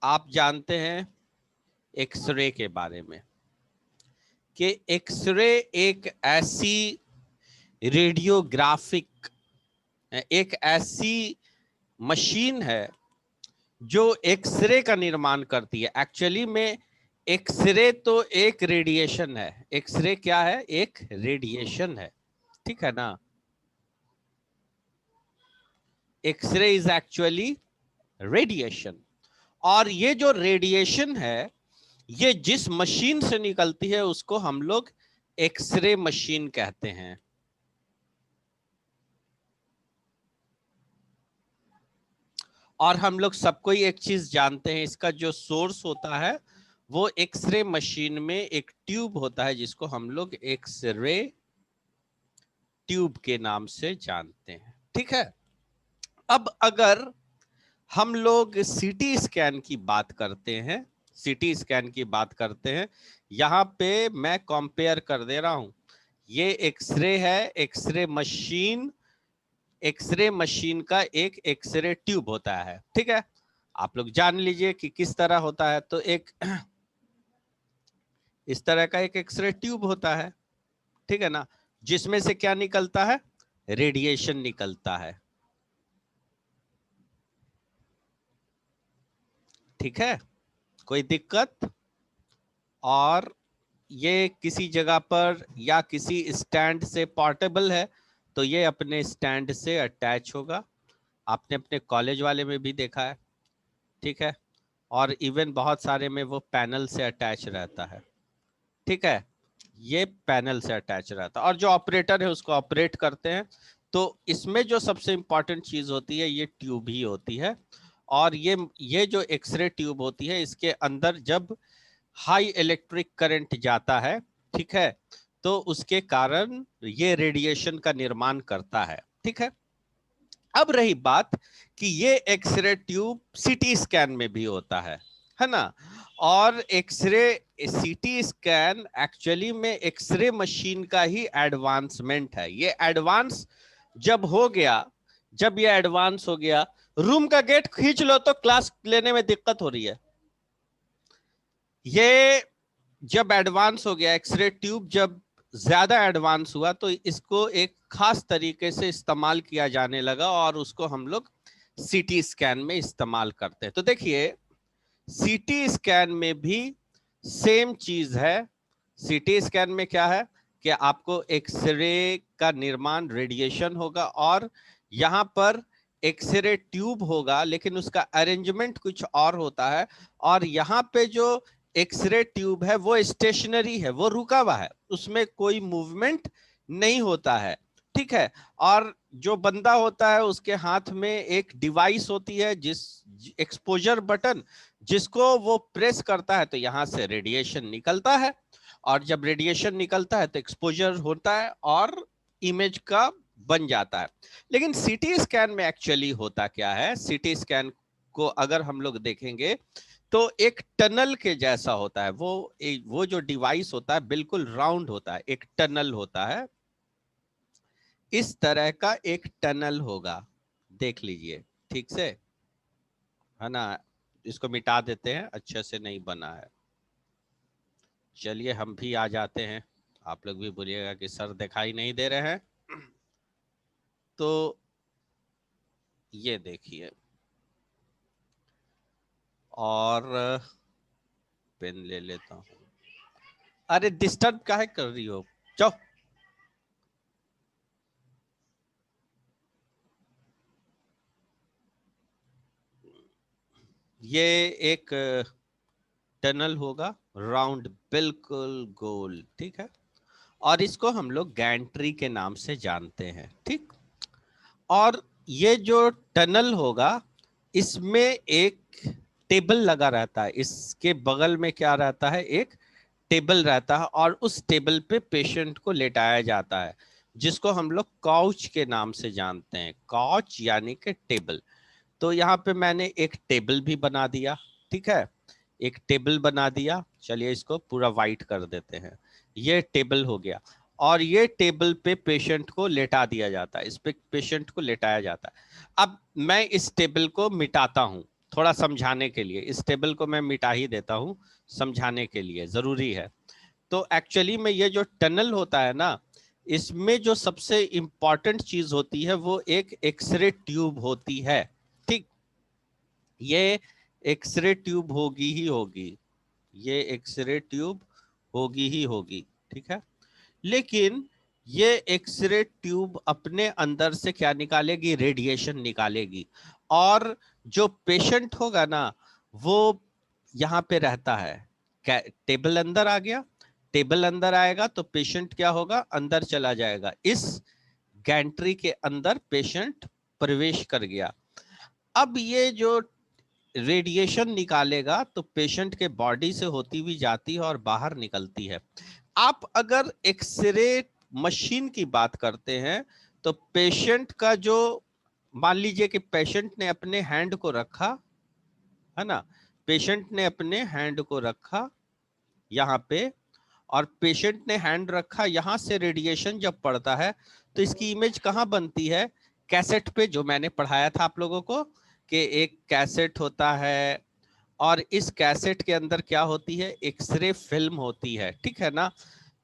आप जानते हैं एक्सरे के बारे में कि एक्सरे एक ऐसी रेडियोग्राफिक, एक ऐसी मशीन है जो एक्सरे का निर्माण करती है। एक्चुअली में एक्सरे तो एक रेडिएशन है। एक्सरे क्या है? एक रेडिएशन है, ठीक है ना। एक्सरे इज एक्चुअली रेडिएशन, और ये जो रेडिएशन है ये जिस मशीन से निकलती है उसको हम लोग एक्सरे मशीन कहते हैं। और हम लोग सबको ही एक चीज जानते हैं, इसका जो सोर्स होता है वो एक्सरे मशीन में एक ट्यूब होता है जिसको हम लोग एक्सरे ट्यूब के नाम से जानते हैं, ठीक है। अब अगर हम लोग सीटी स्कैन की बात करते हैं, सीटी स्कैन की बात करते हैं, यहां पे मैं कंपेयर कर दे रहा हूं। ये एक्सरे है, एक्सरे मशीन का एक एक्सरे ट्यूब होता है, ठीक है। आप लोग जान लीजिए कि किस तरह होता है। तो एक इस तरह का एक एक्सरे ट्यूब होता है, ठीक है ना, जिसमें से क्या निकलता है? रेडिएशन निकलता है, ठीक है, कोई दिक्कत? और ये किसी जगह पर या किसी स्टैंड से पोर्टेबल है तो ये अपने स्टैंड से अटैच होगा। आपने अपने कॉलेज वाले में भी देखा है, ठीक है। और इवन बहुत सारे में वो पैनल से अटैच रहता है, ठीक है। ये पैनल से अटैच रहता है और जो ऑपरेटर है उसको ऑपरेट करते हैं। तो इसमें जो सबसे इंपॉर्टेंट चीज होती है ये ट्यूब ही होती है। और ये जो एक्सरे ट्यूब होती है इसके अंदर जब हाई इलेक्ट्रिक करंट जाता है, ठीक है, तो उसके कारण ये रेडिएशन का निर्माण करता है, ठीक है। अब रही बात कि ये एक्सरे ट्यूब सीटी स्कैन में भी होता है ना। और एक्सरे सीटी स्कैन एक्चुअली में एक्सरे मशीन का ही एडवांसमेंट है। ये एडवांस जब हो गया, जब ये एडवांस हो गया, रूम का गेट खींच लो तो क्लास लेने में दिक्कत हो रही है। ये जब एडवांस हो गया, एक्सरे ट्यूब जब ज्यादा एडवांस हुआ तो इसको एक खास तरीके से इस्तेमाल किया जाने लगा और उसको हम लोग सीटी स्कैन में इस्तेमाल करते हैं। तो देखिए सीटी स्कैन में भी सेम चीज है। सीटी स्कैन में क्या है कि आपको एक्सरे का निर्माण, रेडिएशन होगा और यहां पर एक्सरे ट्यूब होगा, लेकिन उसका अरेंजमेंट कुछ और होता है। और यहाँ पे जो एक्सरे ट्यूब है वो स्टेशनरी है, वो रुका हुआ है, उसमें कोई मूवमेंट नहीं होता है, ठीक है। और जो बंदा होता है उसके हाथ में एक डिवाइस होती है, जिस एक्सपोजर बटन, जिसको वो प्रेस करता है तो यहां से रेडिएशन निकलता है। और जब रेडिएशन निकलता है तो एक्सपोजर होता है और इमेज का बन जाता है। लेकिन सीटी स्कैन में एक्चुअली होता क्या है? सीटी स्कैन को अगर हम लोग देखेंगे तो एक टनल के जैसा होता है। वो जो डिवाइस होता है बिल्कुल राउंड होता है, एक टनल होता है, इस तरह का एक टनल होगा, देख लीजिए ठीक से, है ना। इसको मिटा देते हैं, अच्छे से नहीं बना है। चलिए हम भी आ जाते हैं, आप लोग भी बोलिएगा कि सर दिखाई नहीं दे रहे हैं। तो ये देखिए, और पेन ले लेता हूँ। अरे डिस्टर्ब काहे कर रही हो, जाओ। ये एक टनल होगा, राउंड, बिल्कुल गोल, ठीक है। और इसको हम लोग गैंट्री के नाम से जानते हैं, ठीक। और ये जो टनल होगा इसमें एक टेबल लगा रहता है, इसके बगल में क्या रहता है? एक टेबल रहता है और उस टेबल पे पेशेंट को लेटाया जाता है, जिसको हम लोग काउच के नाम से जानते हैं। काउच यानी कि टेबल। तो यहाँ पे मैंने एक टेबल भी बना दिया, ठीक है, एक टेबल बना दिया। चलिए इसको पूरा वाइट कर देते हैं। ये टेबल हो गया और ये टेबल पे पेशेंट को लेटा दिया जाता है, इस पे पेशेंट को लेटाया जाता है। अब मैं इस टेबल को मिटाता हूं थोड़ा समझाने के लिए, इस टेबल को मैं मिटा ही देता हूं, समझाने के लिए जरूरी है। तो एक्चुअली में ये जो टनल होता है ना, इसमें जो सबसे इंपॉर्टेंट चीज होती है वो एक एक्सरे ट्यूब होती है। ठीक, ये एक्सरे ट्यूब होगी ही होगी, ये एक्सरे ट्यूब होगी ही होगी। ठीक है, लेकिन ये एक्सरे ट्यूब अपने अंदर से क्या निकालेगी? रेडिएशन निकालेगी। और जो पेशेंट होगा ना, वो यहाँ पे रहता है। टेबल अंदर आ गया, टेबल अंदर आएगा तो पेशेंट क्या होगा? अंदर चला जाएगा। इस गैंट्री के अंदर पेशेंट प्रवेश कर गया। अब ये जो रेडिएशन निकालेगा तो पेशेंट के बॉडी से होती हुई जाती है और बाहर निकलती है। आप अगर एक्सरे मशीन की बात करते हैं तो पेशेंट का जो, मान लीजिए कि पेशेंट ने अपने हैंड को रखा है ना, पेशेंट ने अपने हैंड को रखा यहाँ पे, और पेशेंट ने हैंड रखा, यहाँ से रेडिएशन जब पड़ता है तो इसकी इमेज कहाँ बनती है? कैसेट पे, जो मैंने पढ़ाया था आप लोगों को कि एक कैसेट होता है और इस कैसेट के अंदर क्या होती है? एक्सरे फिल्म होती है। ठीक है ना?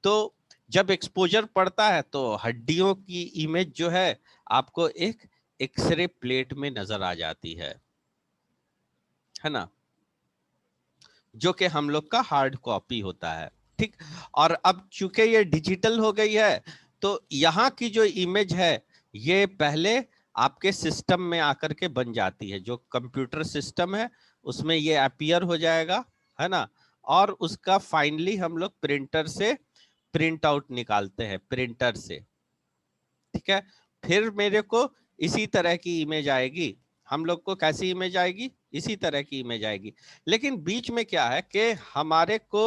तो जब एक्सपोजर पड़ता है तो हड्डियों की इमेज जो है आपको एक एक्सरे प्लेट में नजर आ जाती है ना, जो कि हम लोग का हार्ड कॉपी होता है। ठीक, और अब चूंकि ये डिजिटल हो गई है तो यहाँ की जो इमेज है ये पहले आपके सिस्टम में आकर के बन जाती है, जो कंप्यूटर सिस्टम है उसमें ये अपीयर हो जाएगा, है ना, और उसका फाइनली हम लोग प्रिंटर से प्रिंट आउट निकालते हैं, प्रिंटर से। ठीक है, फिर मेरे को इसी तरह की इमेज आएगी, हम लोग को कैसी इमेज आएगी? इसी तरह की इमेज आएगी। लेकिन बीच में क्या है कि हमारे को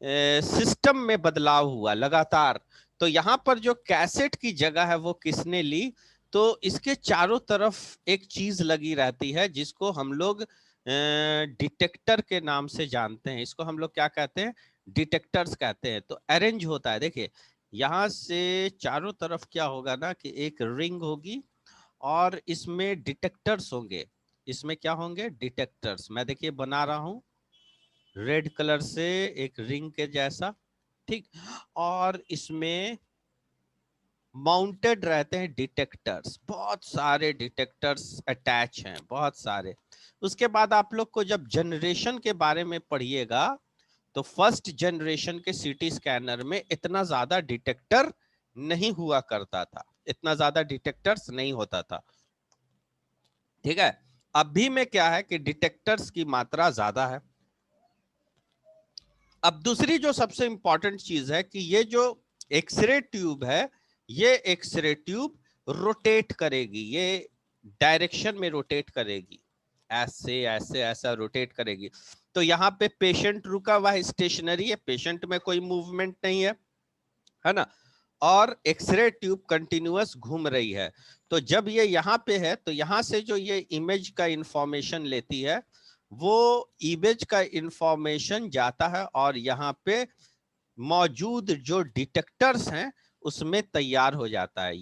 सिस्टम में बदलाव हुआ लगातार। तो यहाँ पर जो कैसेट की जगह है वो किसने ली? तो इसके चारों तरफ एक चीज लगी रहती है जिसको हम लोग डिटेक्टर के नाम से जानते हैं। इसको हम लोग क्या कहते हैं? डिटेक्टर्स कहते हैं। तो अरेंज होता है, देखिए यहाँ से चारों तरफ क्या होगा ना कि एक रिंग होगी और इसमें डिटेक्टर्स होंगे। इसमें क्या होंगे? डिटेक्टर्स। मैं देखिए बना रहा हूं रेड कलर से एक रिंग के जैसा। ठीक, और इसमें माउंटेड रहते हैं डिटेक्टर्स, बहुत सारे डिटेक्टर्स अटैच हैं, बहुत सारे। उसके बाद आप लोग को जब जनरेशन के बारे में पढ़िएगा तो फर्स्ट जनरेशन के सीटी स्कैनर में इतना ज्यादा डिटेक्टर नहीं हुआ करता था, इतना ज्यादा डिटेक्टर्स नहीं होता था। ठीक है, अभी में क्या है कि डिटेक्टर्स की मात्रा ज्यादा है। अब दूसरी जो सबसे इंपॉर्टेंट चीज है कि ये जो एक्सरे ट्यूब है, ये एक्सरे ट्यूब रोटेट करेगी, ये डायरेक्शन में रोटेट करेगी, ऐसे ऐसे ऐसा रोटेट करेगी। तो यहाँ पे पेशेंट रुका हुआ है, स्टेशनरी है, पेशेंट में कोई मूवमेंट नहीं है ना, और एक्सरे ट्यूब कंटिन्यूअस घूम रही है। तो जब ये यहाँ पे है तो यहाँ से जो ये इमेज का इंफॉर्मेशन लेती है वो इमेज का इंफॉर्मेशन जाता है और यहाँ पे मौजूद जो डिटेक्टर्स हैं उसमें तैयार हो जाता है।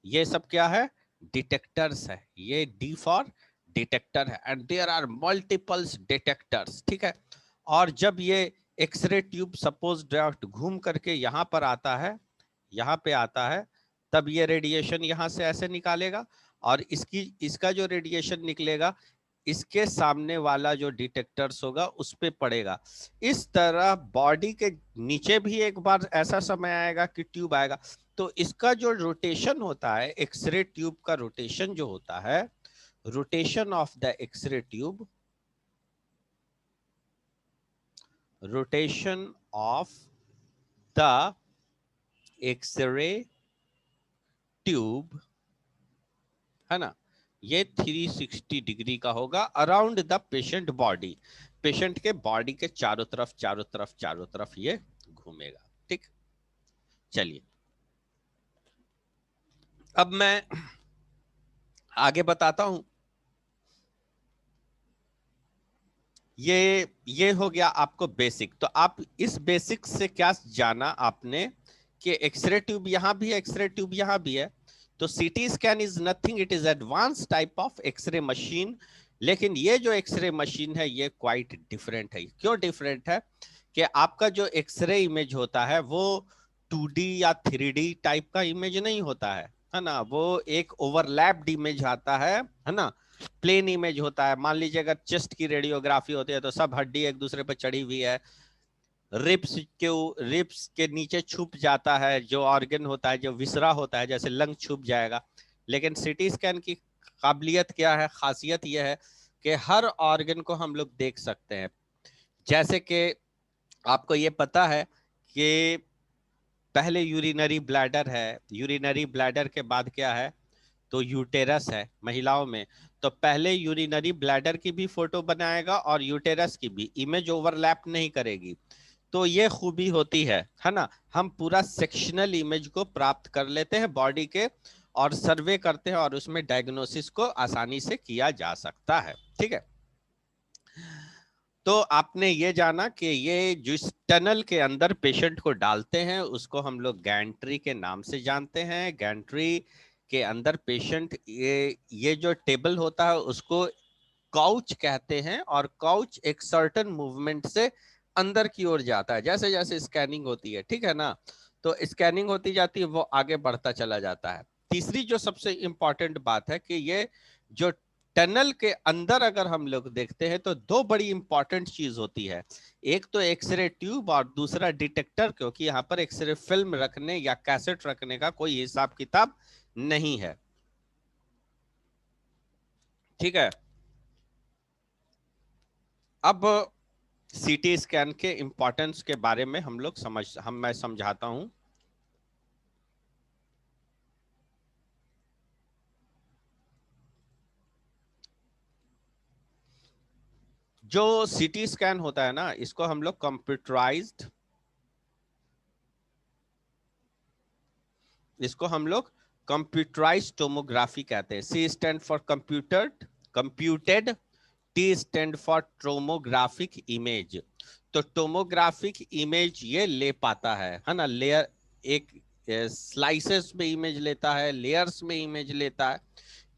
ये सब क्या है? डिटेक्टर्स है। ये डी फॉर डिटेक्टर है and there are multiples detectors. ठीक है, और जब ये एक्सरे ट्यूब सपोज डायरेक्ट घूम करके यहाँ पर आता है, यहाँ पे आता है, तब ये रेडिएशन यहाँ से ऐसे निकालेगा और इसका जो रेडिएशन निकलेगा इसके सामने वाला जो डिटेक्टर्स होगा उस पे पड़ेगा। इस तरह बॉडी के नीचे भी एक बार ऐसा समय आएगा कि ट्यूब आएगा। तो इसका जो रोटेशन होता है, एक्सरे ट्यूब का रोटेशन जो होता है, rotation of the X ray tube, rotation of the X ray tube, है ना, ये 360 डिग्री का होगा around the patient body. Patient के बॉडी के चारों तरफ चारों तरफ चारों तरफ ये घूमेगा। ठीक, चलिए अब मैं आगे बताता हूं। ये हो गया आपको बेसिक। तो आप इस बेसिक से क्या जाना आपने कि एक्सरे ट्यूब यहां भी है, एक्सरे ट्यूब यहां भी है। तो CT scan is nothing, it is advance type of X ray machine लेकिन ये जो एक्सरे मशीन है ये क्वाइट डिफरेंट है। क्यों डिफरेंट है? कि आपका जो एक्सरे इमेज होता है वो 2D या 3D टाइप का इमेज नहीं होता है ना, वो एक ओवरलैप्ड इमेज आता है ना, प्लेन इमेज होता है। मान लीजिए अगर चेस्ट की रेडियोग्राफी होती है तो सब हड्डी एक दूसरे पर चढ़ी हुई है, रिप्स के नीचे छुप जाता है जो ऑर्गन होता है, जो विसरा होता है, जैसे लंग छुप जाएगा। लेकिन सीटी स्कैन की काबिलियत क्या है, खासियत यह है कि हर ऑर्गन को हम लोग देख सकते हैं। जैसे कि आपको ये पता है कि पहले यूरिनरी ब्लैडर है, यूरिनरी ब्लैडर के बाद क्या है, तो यूटेरस है महिलाओं में। तो पहले यूरिनरी ब्लैडर की भी फोटो बनाएगा और यूटेरस की भी, इमेज ओवरलैप नहीं करेगी। तो ये खूबी होती है ना, हम पूरा सेक्शनल इमेज को प्राप्त कर लेते हैं बॉडी के और सर्वे करते हैं और उसमें डायग्नोसिस को आसानी से किया जा सकता है। ठीक है, तो आपने ये जाना कि ये जिस टनल के अंदर पेशेंट को डालते हैं उसको हम लोग गैंट्री के नाम से जानते हैं। गैंट्री के अंदर पेशेंट, ये जो टेबल होता है उसको काउच कहते हैं, और काउच एक सर्टेन मूवमेंट से अंदर की ओर जाता है। जैसे जैसे स्कैनिंग होती है, ठीक है ना, तो स्कैनिंग होती जाती है, वो आगे बढ़ता चला जाता है। तीसरी जो सबसे इंपॉर्टेंट बात है कि ये जो टनल के अंदर अगर हम लोग देखते हैं तो दो बड़ी इंपॉर्टेंट चीज होती है। एक तो एक्सरे ट्यूब और दूसरा डिटेक्टर, क्योंकि यहाँ पर एक्सरे फिल्म रखने या कैसेट रखने का कोई हिसाब किताब नहीं है। ठीक है, अब सीटी स्कैन के इंपॉर्टेंस के बारे में मैं समझाता हूं। जो सीटी स्कैन होता है ना, इसको हम लोग कंप्यूटराइज्ड टोमोग्राफी कहते हैं। C stands for computed, T stands for tomographic image. तो टोमोग्राफिक इमेज ये ले पाता है ना, लेयर, एक स्लाइसेस में इमेज लेता है, लेयर्स में इमेज लेता है।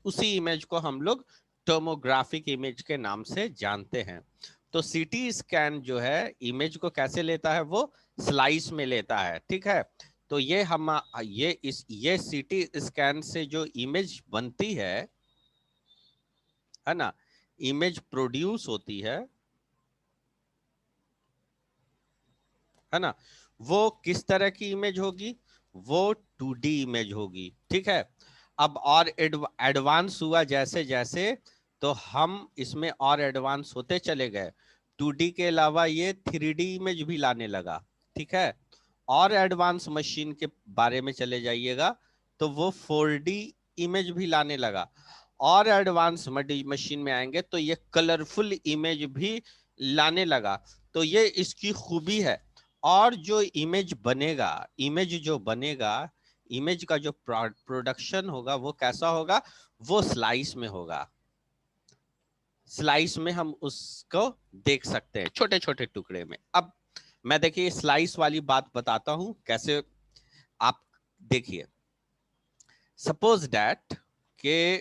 उसी इमेज को हम लोग टोमोग्राफिक इमेज के नाम से जानते हैं। तो सीटी स्कैन जो है इमेज को कैसे लेता है, वो स्लाइस में लेता है। ठीक है, तो ये सीटी स्कैन से जो इमेज बनती है ना, इमेज प्रोड्यूस होती है ना, वो किस तरह की इमेज होगी, वो 2D इमेज होगी। ठीक है, अब और एडवांस हुआ जैसे जैसे, तो हम इसमें और एडवांस होते चले गए। 2D के अलावा ये 3D इमेज भी लाने लगा। ठीक है, और एडवांस मशीन के बारे में चले जाइएगा तो वो 4D इमेज भी लाने लगा। और एडवांस मशीन में आएंगे तो ये कलरफुल इमेज भी लाने लगा। तो ये इसकी खूबी है। और जो इमेज का जो प्रोडक्शन होगा वो कैसा होगा, वो स्लाइस में होगा। स्लाइस में हम उसको देख सकते हैं छोटे छोटे टुकड़े में। अब मैं देखिए स्लाइस वाली बात बताता हूं कैसे। आप देखिए, सपोज दैट के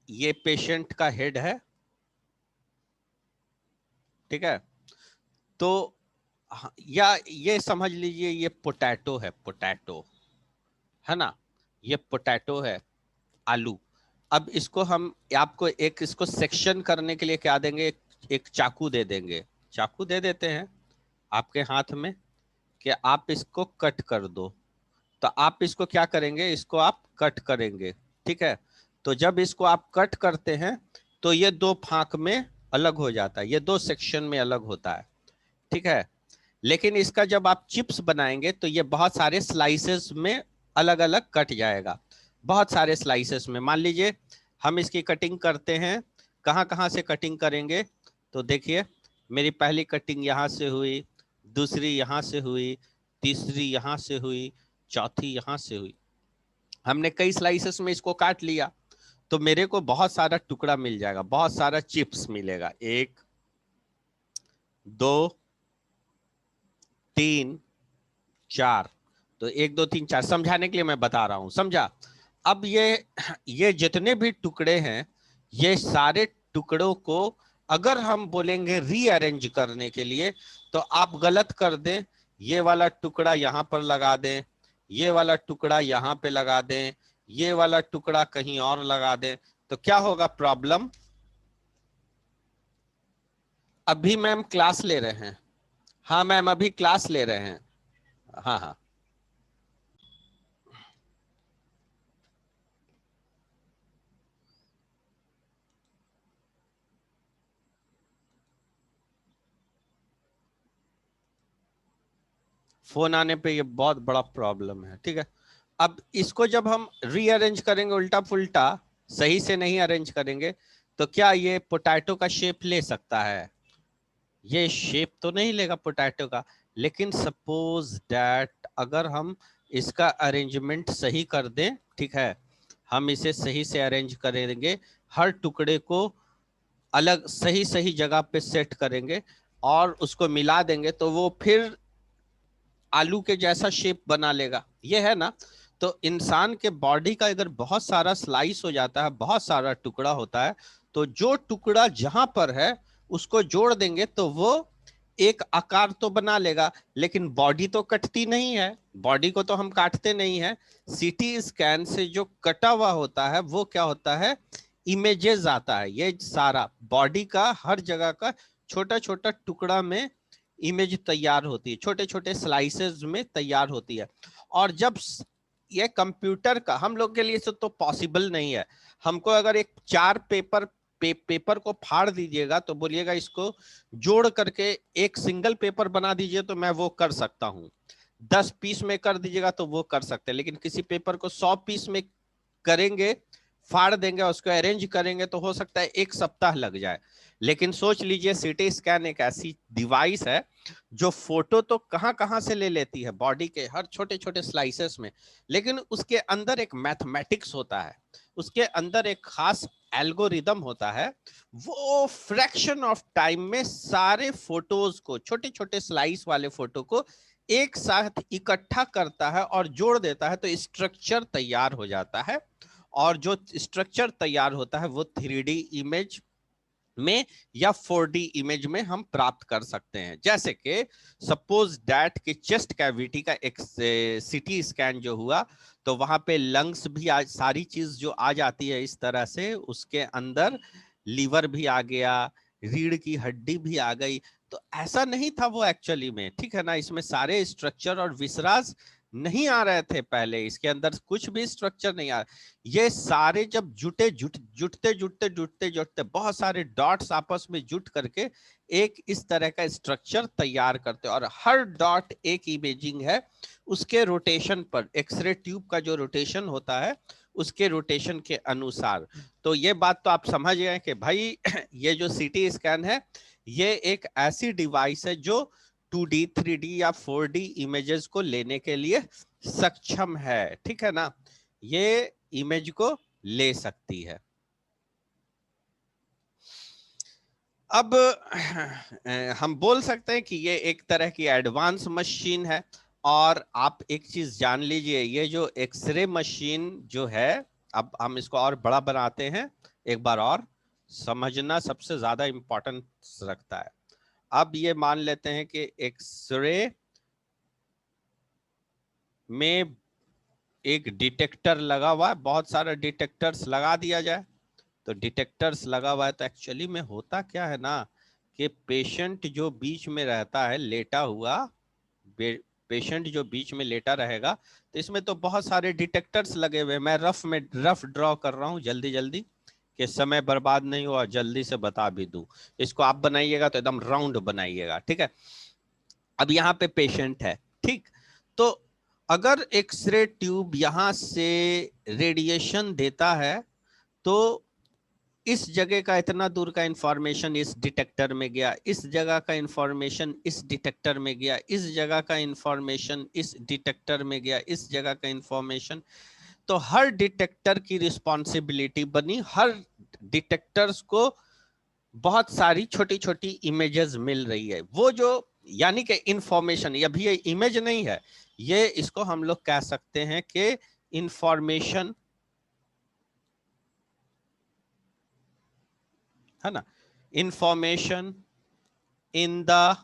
ये पेशेंट का हेड है। ठीक है, तो या ये समझ लीजिए ये पोटैटो है ना, ये पोटैटो है, आलू। अब इसको हम आपको एक इसको सेक्शन करने के लिए क्या देंगे, एक चाकू दे देंगे। चाकू दे देते हैं आपके हाथ में कि आप इसको कट कर दो। तो आप इसको क्या करेंगे, इसको आप कट करेंगे। ठीक है, तो जब इसको आप कट करते हैं तो ये दो फांक में अलग हो जाता है, ये दो सेक्शन में अलग होता है। ठीक है, लेकिन इसका जब आप चिप्स बनाएंगे तो ये बहुत सारे स्लाइसेस में अलग अलग कट जाएगा। बहुत सारे स्लाइसेस में, मान लीजिए हम इसकी कटिंग करते हैं, कहाँ कहाँ से कटिंग करेंगे, तो देखिए मेरी पहली कटिंग यहाँ से हुई, दूसरी यहाँ से हुई, तीसरी यहाँ से हुई, चौथी यहाँ से हुई। हमने कई स्लाइसेस में इसको काट लिया तो मेरे को बहुत सारा टुकड़ा मिल जाएगा, बहुत सारा चिप्स मिलेगा। 1 2 3 4। तो 1 2 3 4 समझाने के लिए मैं बता रहा हूं, समझा? अब ये जितने भी टुकड़े हैं, ये सारे टुकड़ों को अगर हम बोलेंगे रीअरेंज करने के लिए, तो आप गलत कर दें, ये वाला टुकड़ा यहाँ पर लगा दें, ये वाला टुकड़ा यहाँ पे लगा दें, ये वाला टुकड़ा कहीं और लगा दें, तो क्या होगा प्रॉब्लम? अभी मैम क्लास ले रहे हैं। हाँ मैम अभी क्लास ले रहे हैं। हाँ हाँ फोन आने पे ये बहुत बड़ा प्रॉब्लम है। ठीक है, अब इसको जब हम रीअरेंज करेंगे उल्टा पुल्टा, सही से नहीं अरेंज करेंगे, तो क्या ये पोटैटो का शेप ले सकता है? ये शेप तो नहीं लेगा पोटैटो का। लेकिन सपोज दैट अगर हम इसका अरेंजमेंट सही कर दें, ठीक है, हम इसे सही से अरेंज करेंगे, हर टुकड़े को अलग सही सही जगह पे सेट करेंगे और उसको मिला देंगे, तो वो फिर आलू के जैसा शेप बना लेगा। ये है ना। तो इंसान के बॉडी का अगर बहुत सारा स्लाइस हो जाता है, बहुत सारा टुकड़ा होता है, तो जो टुकड़ा जहां पर है उसको जोड़ देंगे तो वो एक आकार तो बना लेगा, लेकिन बॉडी तो कटती नहीं है। बॉडी को तो हम काटते नहीं है। सीटी स्कैन से जो कटा हुआ होता है वो क्या होता है, इमेजेस आता है। ये सारा बॉडी का हर जगह का छोटा छोटा टुकड़ा में इमेज तैयार होती है, छोटे छोटे स्लाइसेस में तैयार होती है। और जब ये कंप्यूटर का हम लोग के लिए तो पॉसिबल नहीं है। हमको अगर एक 4 पेपर को फाड़ दीजिएगा तो बोलिएगा इसको जोड़ करके एक सिंगल पेपर बना दीजिए, तो मैं वो कर सकता हूँ। 10 पीस में कर दीजिएगा तो वो कर सकते हैं, लेकिन किसी पेपर को 100 पीस में करेंगे, फाड़ देंगे, उसको अरेंज करेंगे, तो हो सकता है 1 सप्ताह लग जाए। लेकिन सोच लीजिए सीटी स्कैन एक ऐसी डिवाइस है जो फोटो तो कहां कहां से ले लेती है बॉडी के हर छोटे छोटे स्लाइसेस में, लेकिन उसके अंदर एक मैथमेटिक्स होता है, उसके अंदर एक खास एल्गोरिदम होता है। वो फ्रैक्शन ऑफ टाइम में सारे फोटोज को, छोटे छोटे स्लाइस वाले फोटो को एक साथ इकट्ठा करता है और जोड़ देता है, तो स्ट्रक्चर तैयार हो जाता है। और जो स्ट्रक्चर तैयार होता है वो 3D इमेज में या 4D इमेज में हम प्राप्त कर सकते हैं। जैसे कि सपोज दैट कि चेस्ट कैविटी का एक सीटी स्कैन जो हुआ, तो वहां पे लंग्स भी सारी चीज जो आ जाती है इस तरह से, उसके अंदर लीवर भी आ गया, रीढ़ की हड्डी भी आ गई। तो ऐसा नहीं था वो एक्चुअली में, ठीक है ना। इसमें सारे स्ट्रक्चर और विसराज नहीं आ रहे थे पहले, इसके अंदर कुछ भी स्ट्रक्चर नहीं आ रहा। ये सारे जब जुटते बहुत सारे डॉट्स आपस में जुट करके एक इस तरह का स्ट्रक्चर तैयार करते, और हर डॉट एक इमेजिंग है उसके रोटेशन पर, एक्सरे ट्यूब का जो रोटेशन होता है उसके रोटेशन के अनुसार। तो ये बात तो आप समझ गए कि भाई ये जो सीटी स्कैन है ये एक ऐसी डिवाइस है जो 2D 3D या 4D इमेजेस को लेने के लिए सक्षम है, ठीक है ना। ये इमेज को ले सकती है। अब हम बोल सकते हैं कि ये एक तरह की एडवांस मशीन है। और आप एक चीज जान लीजिए, ये जो एक्सरे मशीन जो है, अब हम इसको और बड़ा बनाते हैं, एक बार और समझना सबसे ज्यादा इंपॉर्टेंस रखता है। अब ये मान लेते हैं कि एक्सरे में एक डिटेक्टर लगा हुआ है, बहुत सारा डिटेक्टर्स लगा दिया जाए। तो डिटेक्टर्स लगा हुआ है तो एक्चुअली में होता क्या है ना, कि पेशेंट जो बीच में रहता है लेटा हुआ, पेशेंट जो बीच में लेटा रहेगा, तो इसमें तो बहुत सारे डिटेक्टर्स लगे हुए। मैं रफ ड्रॉ कर रहा हूँ जल्दी जल्दी, कि समय बर्बाद नहीं हुआ, जल्दी से बता भी दूं। इसको आप बनाइएगा तो एकदम राउंड बनाइएगा, ठीक है। अब यहाँ पे पेशेंट है, ठीक। तो अगर एक्सरे ट्यूब यहां से रेडिएशन देता है, तो इस जगह का इतना दूर का इंफॉर्मेशन इस डिटेक्टर में गया, इस जगह का इंफॉर्मेशन इस डिटेक्टर में गया, इस जगह का इंफॉर्मेशन इस डिटेक्टर में गया, इस जगह का इंफॉर्मेशन। तो हर डिटेक्टर की रिस्पॉन्सिबिलिटी बनी, हर डिटेक्टर्स को बहुत सारी छोटी छोटी इमेजेस मिल रही है। वो जो यानी कि इंफॉर्मेशन, अभी ये इमेज नहीं है, ये इसको हम लोग कह सकते हैं कि इंफॉर्मेशन है ना, information in the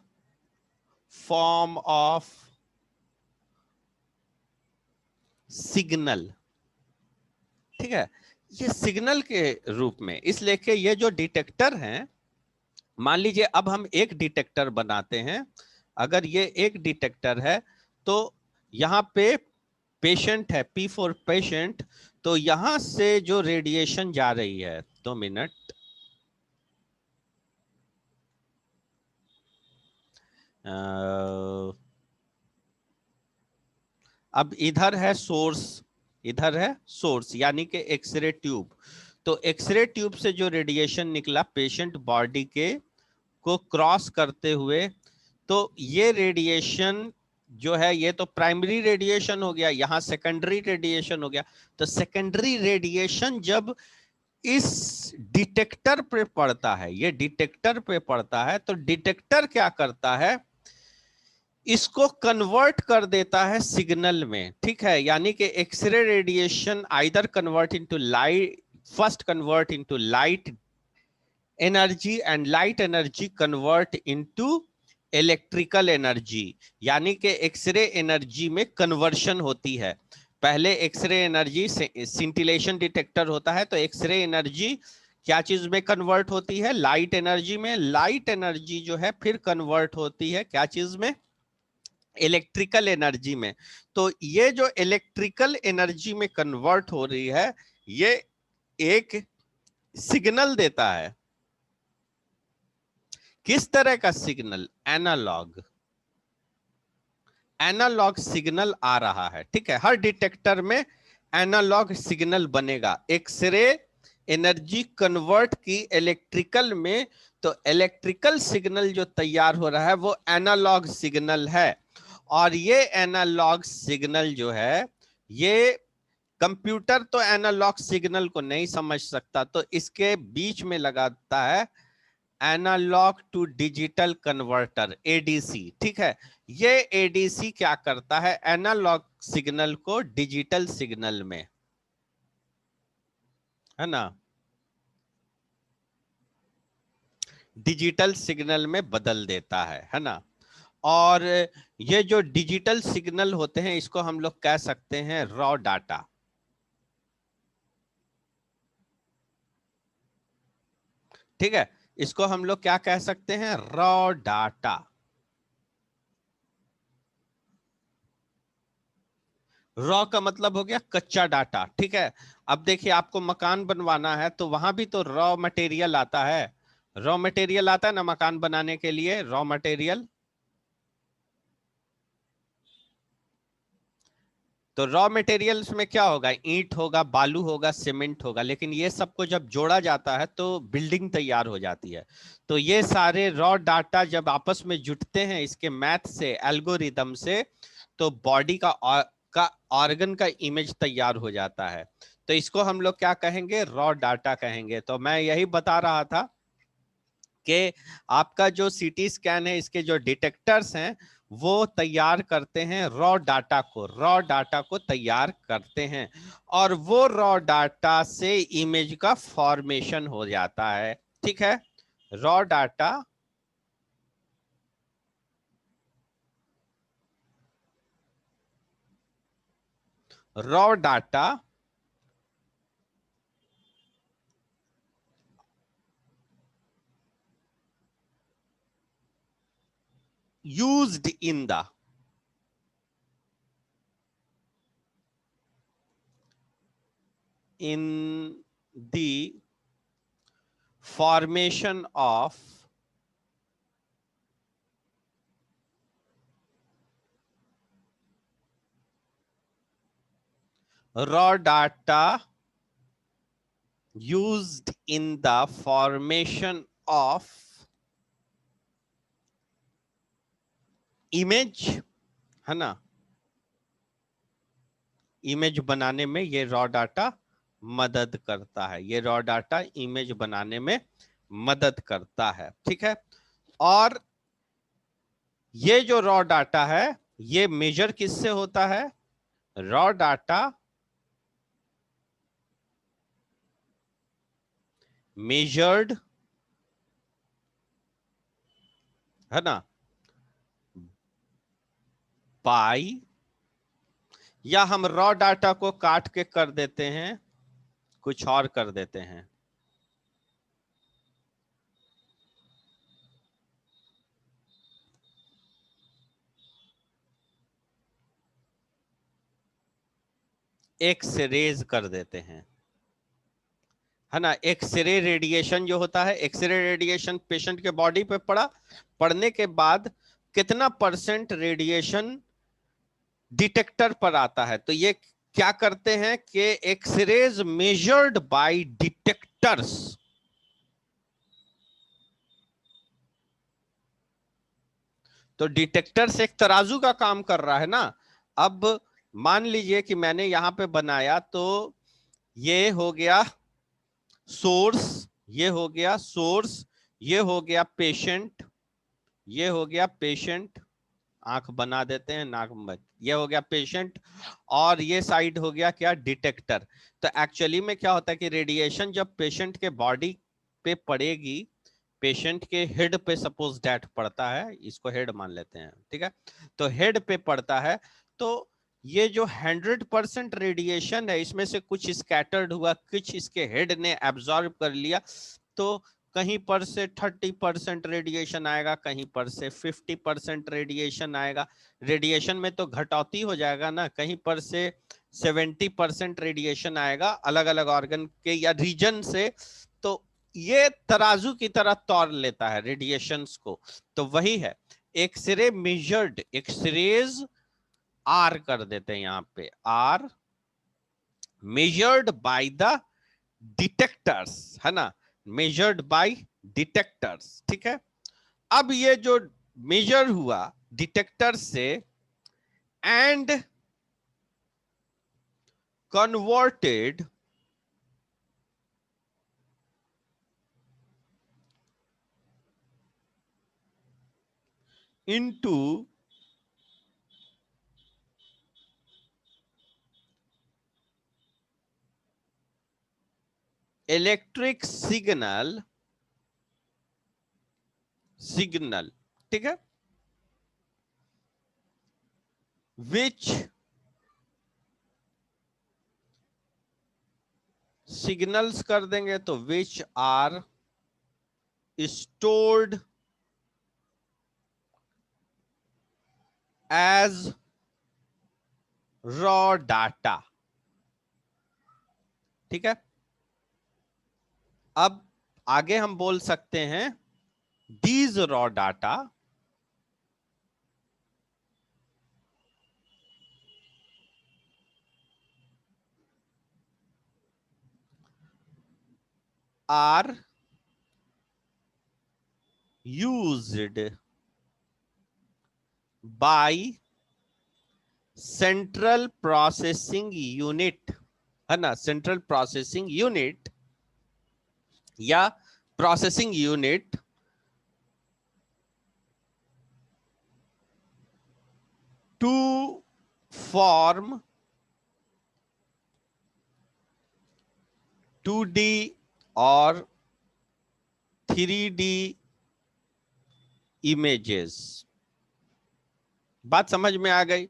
form of signal, ठीक है, ये सिग्नल के रूप में। इसलिए कि ये जो डिटेक्टर हैं, मान लीजिए अब हम एक डिटेक्टर बनाते हैं, अगर ये एक डिटेक्टर है तो यहाँ पे पेशेंट है, P फॉर पेशेंट, तो यहां से जो रेडिएशन जा रही है, 2 मिनट, अब इधर है सोर्स, इधर है सोर्स यानी कि एक्सरे ट्यूब। तो एक्सरे ट्यूब से जो रेडिएशन निकला पेशेंट बॉडी के को क्रॉस करते हुए, तो ये रेडिएशन जो है ये तो प्राइमरी रेडिएशन हो गया, यहां सेकेंडरी रेडिएशन हो गया। तो सेकेंडरी रेडिएशन जब इस डिटेक्टर पे पड़ता है, ये डिटेक्टर पे पड़ता है, तो डिटेक्टर क्या करता है, इसको कन्वर्ट कर देता है सिग्नल में, ठीक है। यानी कि X ray radiation either convert into light, first convert into light energy and light energy convert into electrical energy, यानी कि एक्सरे एनर्जी में कन्वर्शन होती है। पहले एक्सरे एनर्जी सिंटिलेशन डिटेक्टर होता है, तो एक्सरे एनर्जी क्या चीज में कन्वर्ट होती है, लाइट एनर्जी में। लाइट एनर्जी जो है फिर कन्वर्ट होती है क्या चीज में, इलेक्ट्रिकल एनर्जी में। तो ये जो इलेक्ट्रिकल एनर्जी में कन्वर्ट हो रही है, ये एक सिग्नल देता है। किस तरह का सिग्नल, एनालॉग, एनालॉग सिग्नल आ रहा है, ठीक है। हर डिटेक्टर में एनालॉग सिग्नल बनेगा, एक्सरे एनर्जी कन्वर्ट की इलेक्ट्रिकल में, तो इलेक्ट्रिकल सिग्नल जो तैयार हो रहा है वो एनालॉग सिग्नल है। और ये एनालॉग सिग्नल जो है, ये कंप्यूटर तो एनालॉग सिग्नल को नहीं समझ सकता, तो इसके बीच में लगाता है analogue to digital converter, ADC, ठीक है। ये एडीसी क्या करता है, एनालॉग सिग्नल को डिजिटल सिग्नल में, है ना, डिजिटल सिग्नल में बदल देता है ना। और ये जो डिजिटल सिग्नल होते हैं इसको हम लोग कह सकते हैं रॉ डाटा, ठीक है। इसको हम लोग क्या कह सकते हैं, रॉ डाटा। रॉ का मतलब हो गया कच्चा डाटा, ठीक है। अब देखिए आपको मकान बनवाना है तो वहां भी तो रॉ मटेरियल आता है, रॉ मटेरियल आता है ना मकान बनाने के लिए, रॉ मटेरियल। तो रॉ मटेरियल्स में क्या होगा, ईंट होगा, बालू होगा, सीमेंट होगा, लेकिन ये सबको जब जोड़ा जाता है तो बिल्डिंग तैयार हो जाती है। तो ये सारे रॉ डाटा जब आपस में जुटते हैं इसके मैथ से, एल्गोरिदम से, तो बॉडी का ऑर्गन का इमेज तैयार हो जाता है। तो इसको हम लोग क्या कहेंगे, रॉ डाटा कहेंगे। तो मैं यही बता रहा था कि आपका जो सीटी स्कैन है, इसके जो डिटेक्टर्स हैं वो तैयार करते हैं रॉ डाटा को, रॉ डाटा को तैयार करते हैं, और वो रॉ डाटा से इमेज का फॉर्मेशन हो जाता है, ठीक है। Raw data raw data used in the formation of raw data used in the formation of image, है ना, इमेज बनाने में ये रॉ डाटा मदद करता है, ये रॉ डाटा इमेज बनाने में मदद करता है, ठीक है। और ये जो रॉ डाटा है ये मेजर किससे होता है, रॉ डाटा measured है ना, बाई, या हम रॉ डाटा को काट के कर देते हैं, कुछ और कर देते हैं। एक्सरेज कर देते हैं, है ना। एक्सरे रेडिएशन जो होता है, एक्सरे रेडिएशन पेशेंट के बॉडी पे पड़ने के बाद कितना % रेडिएशन डिटेक्टर पर आता है। तो ये क्या करते हैं कि एक्सरेज मेजर्ड बाय डिटेक्टर्स, तो डिटेक्टर्स एक तराजू का काम कर रहा है ना। अब मान लीजिए कि मैंने यहां पे बनाया, तो ये हो गया सोर्स, ये हो गया सोर्स, ये हो गया पेशेंट, ये हो गया पेशेंट, आंख बना देते हैं, नाक बंद, ये हो गया पेशेंट, और ये साइड हो गया क्या, डिटेक्टर। तो एक्चुअली में क्या होता है कि रेडिएशन जब पेशेंट के बॉडी पे पड़ेगी, पेशेंट के हेड पे सपोज डैट पड़ता है, इसको हेड मान लेते हैं, ठीक है, तो हेड पे पड़ता है, तो ये जो 100% रेडिएशन है, इसमें से कुछ स्कैटर्ड हुआ, कुछ इसके हेड ने एब्जॉर्ब कर लिया, तो कहीं पर से 30% रेडिएशन आएगा, कहीं पर से 50% रेडिएशन आएगा। रेडिएशन में तो घटौती हो जाएगा ना, कहीं पर से 70% रेडिएशन आएगा अलग अलग ऑर्गन के या रीजन से। तो ये तराजू की तरह तौर लेता है रेडिएशंस को। तो वही है, एक्सरे मेजर्ड, एक्सरेज आर कर देते हैं यहां पे, are measured by the detectors, है ना, मेजर्ड बाय डिटेक्टर्स, ठीक है। अब ये जो मेजर हुआ डिटेक्टर से and converted into electric signal, ठीक है, विच सिग्नल्स कर देंगे, तो which are stored as raw data, ठीक है। अब आगे हम बोल सकते हैं these raw data are used by central processing unit, है ना, सेंट्रल प्रोसेसिंग यूनिट या processing unit to form 2D और 3D इमेजेस। बात समझ में आ गई?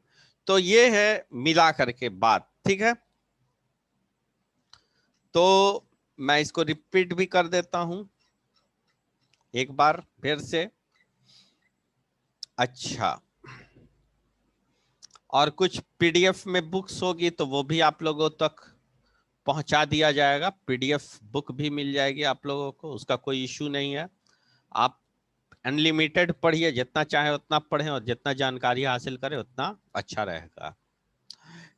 तो ये है मिला करके बात, ठीक है। तो मैं इसको रिपीट भी कर देता हूं एक बार फिर से। अच्छा, और कुछ पीडीएफ में बुक्स होगी तो वो भी आप लोगों तक पहुंचा दिया जाएगा, पीडीएफ बुक भी मिल जाएगी आप लोगों को, उसका कोई इश्यू नहीं है। आप अनलिमिटेड पढ़िए, जितना चाहे उतना पढ़ें, और जितना जानकारी हासिल करें उतना अच्छा रहेगा।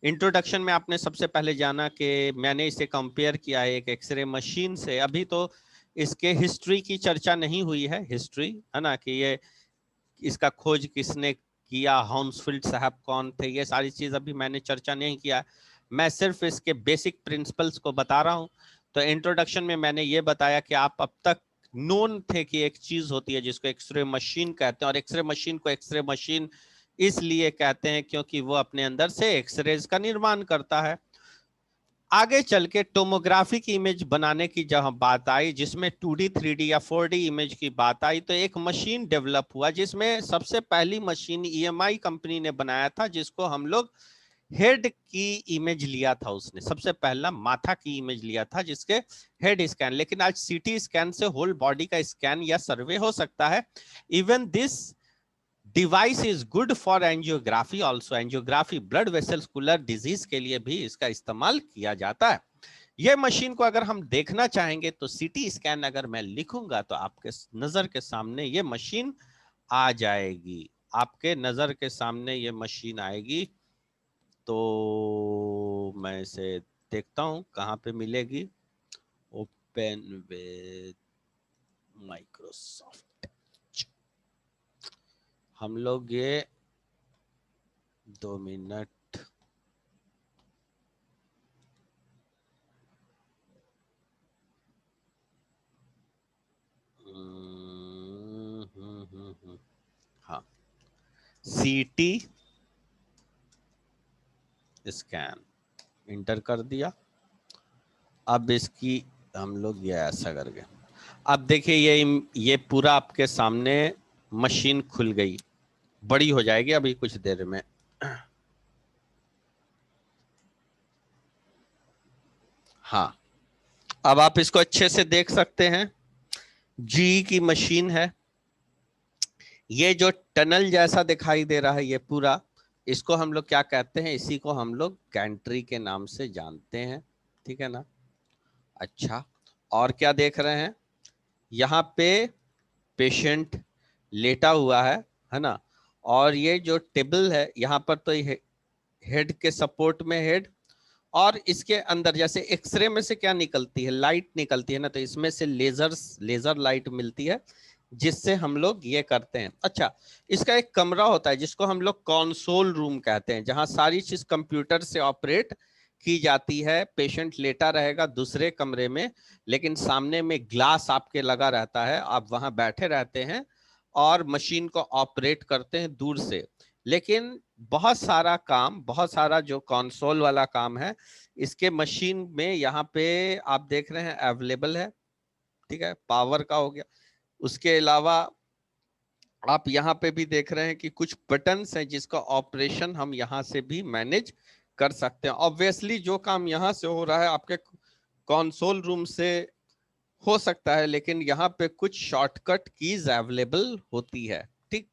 इंट्रोडक्शन में आपने सबसे पहले जाना कि मैंने इसे कंपेयर किया है एक एक्सरे मशीन से। अभी तो इसके हिस्ट्री की चर्चा नहीं हुई है, हिस्ट्री, है ना, कि ये इसका खोज किसने किया, हॉन्सफील्ड साहब कौन थे, ये सारी चीज अभी मैंने चर्चा नहीं किया। मैं सिर्फ इसके बेसिक प्रिंसिपल्स को बता रहा हूं। तो इंट्रोडक्शन में मैंने ये बताया कि आप अब तक नोन थे कि एक चीज होती है जिसको एक्सरे मशीन कहते हैं, और एक्सरे मशीन को एक्सरे मशीन इसलिए कहते हैं क्योंकि वो अपने अंदर से एक्सरेज का निर्माण करता है। आगे चल के टोमोग्राफी की इमेज बनाने की जब बात आई, जिसमें 2D 3D या 4D इमेज की बात आई, तो एक मशीन डेवलप हुआ जिसमें सबसे पहली मशीन EMI कंपनी ने बनाया था, जिसको हम लोग हेड की इमेज लिया था। उसने सबसे पहला माथा की इमेज लिया था, जिसके हेड स्कैन। लेकिन आज CT स्कैन से होल बॉडी का स्कैन या सर्वे हो सकता है। Even this device is good for angiography also. Angiography, blood vascular disease के लिए भी इसका इस्तेमाल किया जाता है। यह मशीन को अगर हम देखना चाहेंगे तो CT स्कैन अगर मैं लिखूंगा तो आपके नजर के सामने ये मशीन आ जाएगी। आपके नजर के सामने ये मशीन आएगी। तो मैं इसे देखता हूं कहां पे मिलेगी। Open with Microsoft. हम लोग ये 2 मिनट हाँ, CT स्कैन इंटर कर दिया। अब इसकी हम लोग ये ऐसा करके, अब देखिए ये पूरा आपके सामने मशीन खुल गई, बड़ी हो जाएगी अभी कुछ देर में। हाँ, अब आप इसको अच्छे से देख सकते हैं। GE की मशीन है। ये जो टनल जैसा दिखाई दे रहा है ये पूरा, इसको हम लोग क्या कहते हैं? इसी को हम लोग गैंट्री के नाम से जानते हैं। ठीक है ना? अच्छा, और क्या देख रहे हैं? यहाँ पे पेशेंट लेटा हुआ है ना? और ये जो टेबल है यहाँ पर, तो हेड के सपोर्ट में हेड, और इसके अंदर जैसे एक्सरे में से क्या निकलती है? लाइट निकलती है ना, तो इसमें से लेजर लाइट मिलती है, जिससे हम लोग ये करते हैं। अच्छा, इसका एक कमरा होता है जिसको हम लोग कंसोल रूम कहते हैं, जहां सारी चीज कंप्यूटर से ऑपरेट की जाती है। पेशेंट लेटा रहेगा दूसरे कमरे में, लेकिन सामने में ग्लास आपके लगा रहता है, आप वहां बैठे रहते हैं और मशीन को ऑपरेट करते हैं दूर से। लेकिन बहुत सारा काम, बहुत सारा जो कंसोल वाला काम है, इसके मशीन में यहाँ पे आप देख रहे हैं अवेलेबल है। ठीक है, पावर का हो गया। उसके अलावा आप यहाँ पे भी देख रहे हैं कि कुछ बटन्स हैं जिसका ऑपरेशन हम यहाँ से भी मैनेज कर सकते हैं। ऑब्वियसली जो काम यहाँ से हो रहा है आपके कंसोल रूम से हो सकता है, लेकिन यहाँ पे कुछ शॉर्टकट कीज अवेलेबल होती है। ठीक,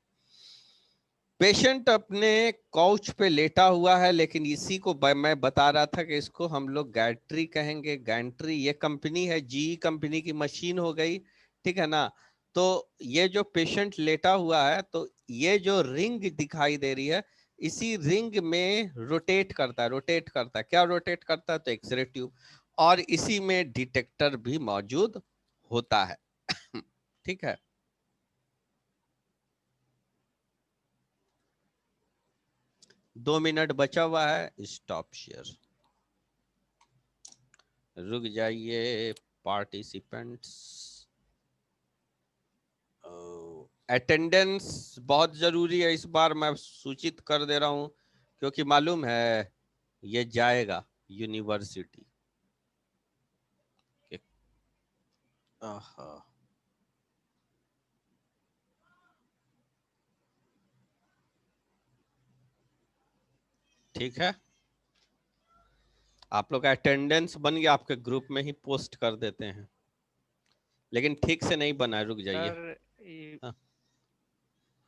पेशेंट अपने काउच पे लेटा हुआ है, लेकिन इसी को मैं बता रहा था कि इसको हम लोग गैंट्री कहेंगे। गैंट्री ये कंपनी है, GE कंपनी की मशीन हो गई। ठीक है ना? तो ये जो पेशेंट लेटा हुआ है, तो ये जो रिंग दिखाई दे रही है, इसी रिंग में रोटेट करता है। क्या रोटेट करता है? तो एक्सरे ट्यूब, और इसी में डिटेक्टर भी मौजूद होता है। ठीक है, 2 मिनट बचा हुआ है। स्टॉप शेयर, रुक जाइए पार्टिसिपेंट्स। अटेंडेंस बहुत जरूरी है, इस बार मैं सूचित कर दे रहा हूं, क्योंकि मालूम है ये जाएगा यूनिवर्सिटी। ठीक है, आप लोग अटेंडेंस बन गया, आपके ग्रुप में ही पोस्ट कर देते हैं, लेकिन ठीक से नहीं बना है, रुक जाइए। सर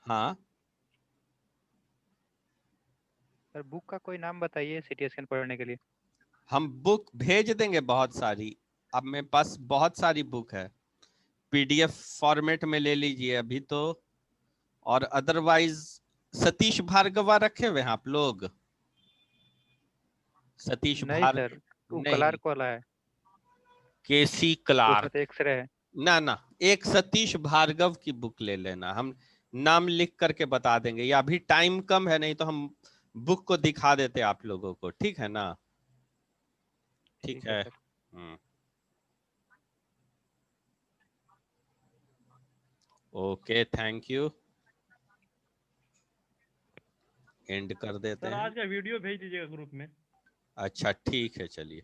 हाँ, सर बुक का कोई नाम बताइए CT स्कैन पढ़ने के लिए। हम बुक भेज देंगे बहुत सारी। अब मेरे पास बहुत सारी बुक है, PDF फॉर्मेट में ले लीजिए अभी तो। और अदरवाइज सतीश भार्गवा रखे हुए हैं आप लोग? सतीश नहीं सर, वो नहीं, क्लार्क वाला है, KC उसमें तो क्लार्क। एक्सरे है। ना ना, एक सतीश भार्गव की बुक ले लेना, हम नाम लिख करके बता देंगे, या अभी टाइम कम है, नहीं तो हम बुक को दिखा देते आप लोगों को। ठीक है ना? ठीक ठीक है है। Sir. Okay, thank you. And कर देते सर हैं। आज का वीडियो भेज दीजिएगा ग्रुप में। अच्छा, ठीक है, चलिए।